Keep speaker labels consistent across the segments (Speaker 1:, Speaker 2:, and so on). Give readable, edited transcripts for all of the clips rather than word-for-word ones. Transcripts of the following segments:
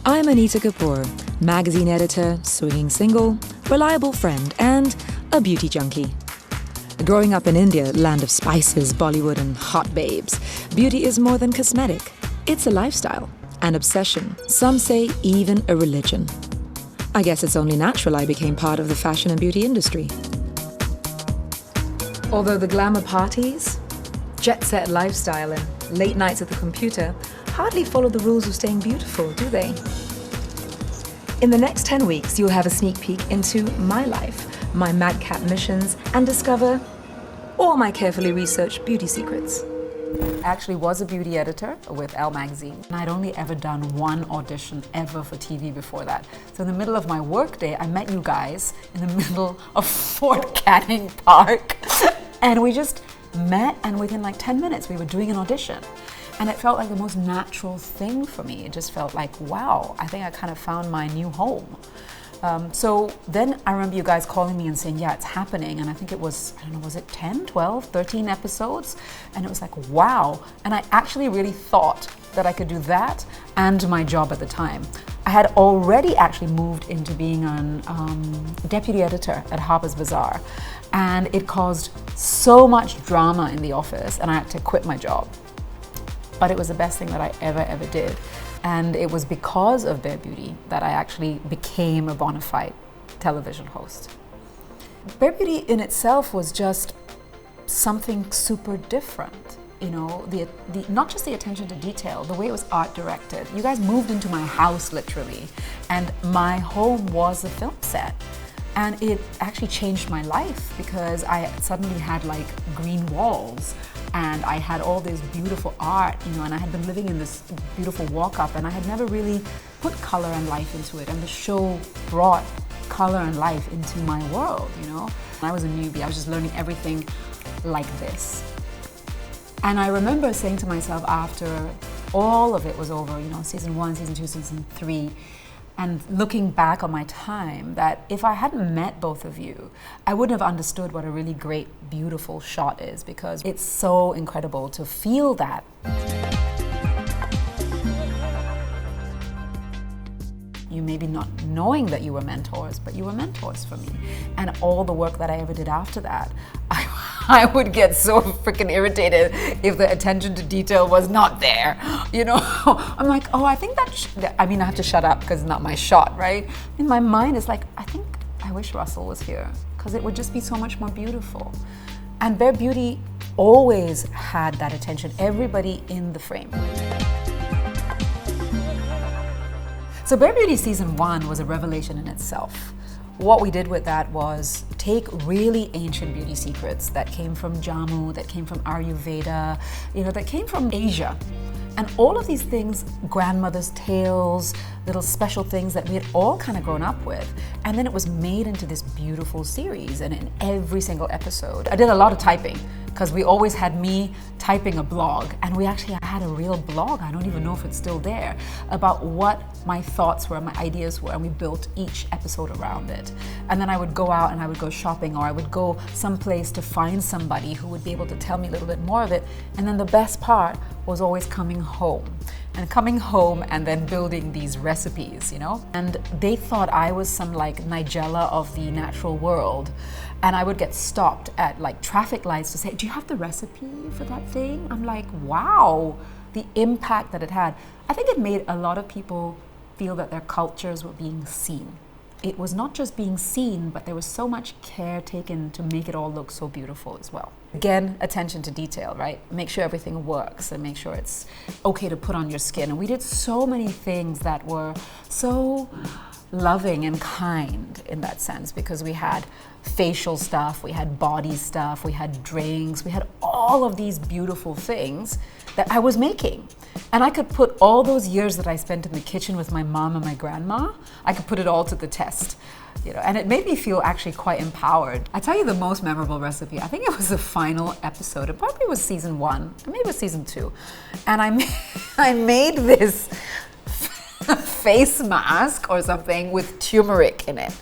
Speaker 1: I'm Anita Kapoor, magazine editor, swinging single, reliable friend, and a beauty junkie. Growing up in India, land of spices, Bollywood, and hot babes, beauty is more than cosmetic. It's a lifestyle, an obsession, some say even a religion. I guess it's only natural I became part of the fashion and beauty industry. Although the glamour parties, jet-set lifestyle, and late nights at the computer hardly follow the rules of staying beautiful, do they? In the next 10 weeks, you'll have a sneak peek into my life, my madcap missions, and discover all my carefully researched beauty secrets.
Speaker 2: I actually was a beauty editor with Elle magazine, and I'd only ever done one audition ever for TV before that. So in the middle of my workday, I met you guys in the middle of Fort Canning Park, and we just met, and within like 10 minutes, we were doing an audition. And it felt like the most natural thing for me. It just felt like, wow, I think I kind of found my new home. So then I remember you guys calling me and saying, yeah, it's happening. And I think it was, I don't know, was it 10, 12, 13 episodes? And it was like, wow. And I actually really thought that I could do that and my job at the time. I had already actually moved into being an deputy editor at Harper's Bazaar. And it caused so much drama in the office, and I had to quit my job. But it was the best thing that I ever did. And it was because of Bare Beauty that I actually became a bona fide television host. Bare Beauty in itself was just something super different. You know, the not just the attention to detail, the way it was art directed. You guys moved into my house literally, and my home was a film set. And it actually changed my life because I suddenly had like green walls, and I had all this beautiful art, you know, and I had been living in this beautiful walk-up, and I had never really put color and life into it. And the show brought color and life into my world, you know. I was a newbie, I was just learning everything like this. And I remember saying to myself after all of it was over, you know, season 1, season 2, season 3, and looking back on my time, that if I hadn't met both of you, I wouldn't have understood what a really great, beautiful shot is, because it's so incredible to feel that. You maybe not knowing that you were mentors, but you were mentors for me. And all the work that I ever did after that, I would get so freaking irritated if the attention to detail was not there. You know, I'm like, oh, I think I mean, I have to shut up because it's not my shot, right? In my mind, it's like, I wish Russell was here, because it would just be so much more beautiful. And Bare Beauty always had that attention, everybody in the frame. So Bare Beauty season 1 was a revelation in itself. What we did with that was take really ancient beauty secrets that came from Jammu, that came from Ayurveda, you know, that came from Asia. And all of these things, grandmother's tales, little special things that we had all kind of grown up with. And then it was made into this beautiful series, and in every single episode. I did a lot of typing, because we always had me typing a blog, and we actually had a real blog, I don't even know if it's still there, about what my thoughts were, my ideas were, and we built each episode around it. And then I would go out and I would go shopping, or I would go someplace to find somebody who would be able to tell me a little bit more of it. And then the best part was always coming home. And coming home and then building these recipes, you know? And they thought I was some like Nigella of the natural world. And I would get stopped at like traffic lights to say, do you have the recipe for that thing? I'm like, wow, the impact that it had. I think it made a lot of people feel that their cultures were being seen. It was not just being seen, but there was so much care taken to make it all look so beautiful as well. Again, attention to detail, right? Make sure everything works and make sure it's okay to put on your skin. And we did so many things that were so loving and kind in that sense, because we had facial stuff, we had body stuff, we had drinks, we had all of these beautiful things that I was making. And I could put all those years that I spent in the kitchen with my mom and my grandma, I could put it all to the test. You know, and it made me feel actually quite empowered. I tell you the most memorable recipe, I think it was the final episode. It probably was season 1, maybe it was season 2. And I made this face mask or something with turmeric in it.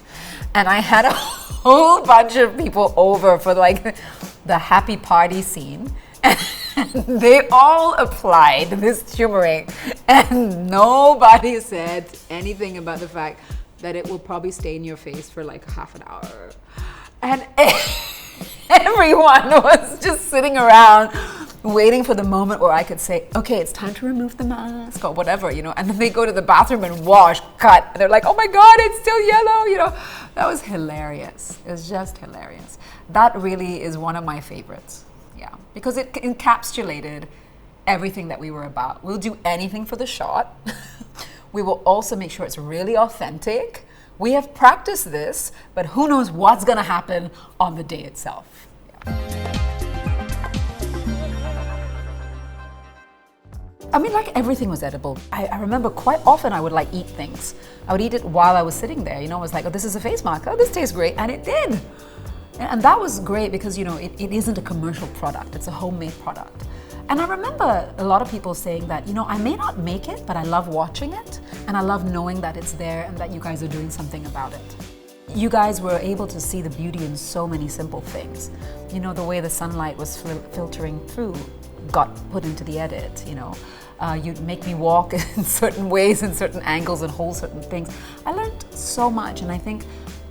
Speaker 2: And I had a whole bunch of people over for like the happy party scene. They all applied this turmeric, and nobody said anything about the fact that it will probably stay in your face for like half an hour. And everyone was just sitting around waiting for the moment where I could say, okay, it's time to remove the mask or whatever, you know, and then they go to the bathroom and wash, cut, and they're like, oh my God, it's still yellow, you know. That was hilarious. It was just hilarious. That really is one of my favorites, yeah, because it encapsulated everything that we were about. We'll do anything for the shot. We will also make sure it's really authentic. We have practiced this, but who knows what's gonna happen on the day itself. Yeah. I mean, like everything was edible. I remember quite often I would like eat things. I would eat it while I was sitting there. You know, I was like, oh, this is a face mask. Oh, this tastes great. And it did. And that was great because, you know, it isn't a commercial product. It's a homemade product. And I remember a lot of people saying that, you know, I may not make it, but I love watching it. And I love knowing that it's there and that you guys are doing something about it. You guys were able to see the beauty in so many simple things. You know, the way the sunlight was filtering through got put into the edit, you know. You'd make me walk in certain ways, in certain angles, and hold certain things. I learned so much, and I think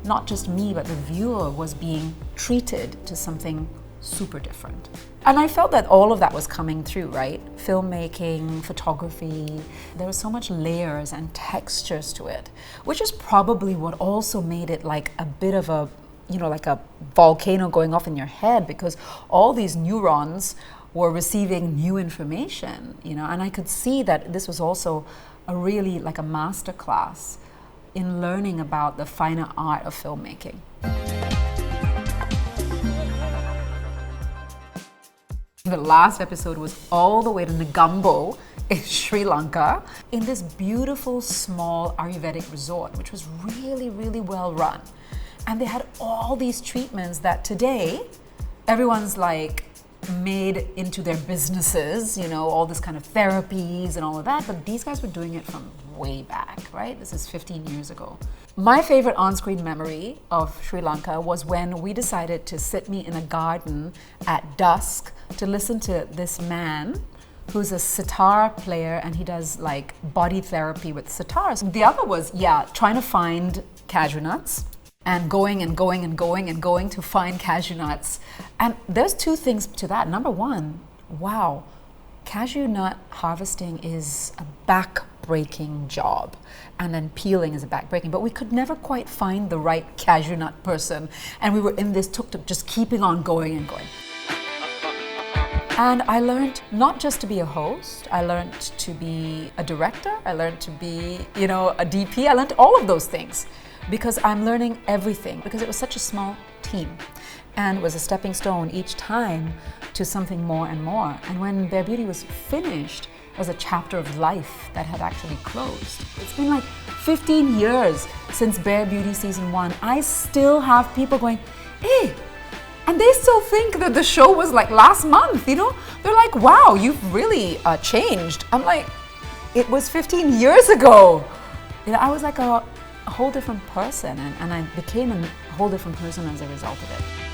Speaker 2: not just me, but the viewer was being treated to something super different. And I felt that all of that was coming through, right? Filmmaking, photography, there was so much layers and textures to it, which is probably what also made it like a bit of a, you know, like a volcano going off in your head, because all these neurons were receiving new information, you know, and I could see that this was also a really like a master class in learning about the finer art of filmmaking. The last episode was all the way to Negombo in Sri Lanka, in this beautiful small Ayurvedic resort, which was really, really well run. And they had all these treatments that today everyone's like made into their businesses, you know, all this kind of therapies and all of that, but these guys were doing it from way back, right? This is 15 years ago. My favorite on-screen memory of Sri Lanka was when we decided to sit me in a garden at dusk to listen to this man who's a sitar player, and he does like body therapy with sitars. The other was, trying to find cashew nuts and going to find cashew nuts. And there's two things to that. Number one, wow, cashew nut harvesting is a back-breaking job, and then peeling is a back-breaking, but we could never quite find the right cashew nut person, and we were in this tuk-tuk just keeping on going and going. And I learned not just to be a host, I learned to be a director, I learned to be, you know, a DP, I learned all of those things because I'm learning everything, because it was such a small team and it was a stepping stone each time to something more and more. And when Bare Beauty was finished, it was a chapter of life that had actually closed. It's been like 15 years since Bare Beauty season 1. I still have people going, hey, and they still think that the show was like last month, you know? They're like, wow, you've really changed. I'm like, it was 15 years ago. You know, I was like a whole different person, and I became a whole different person as a result of it.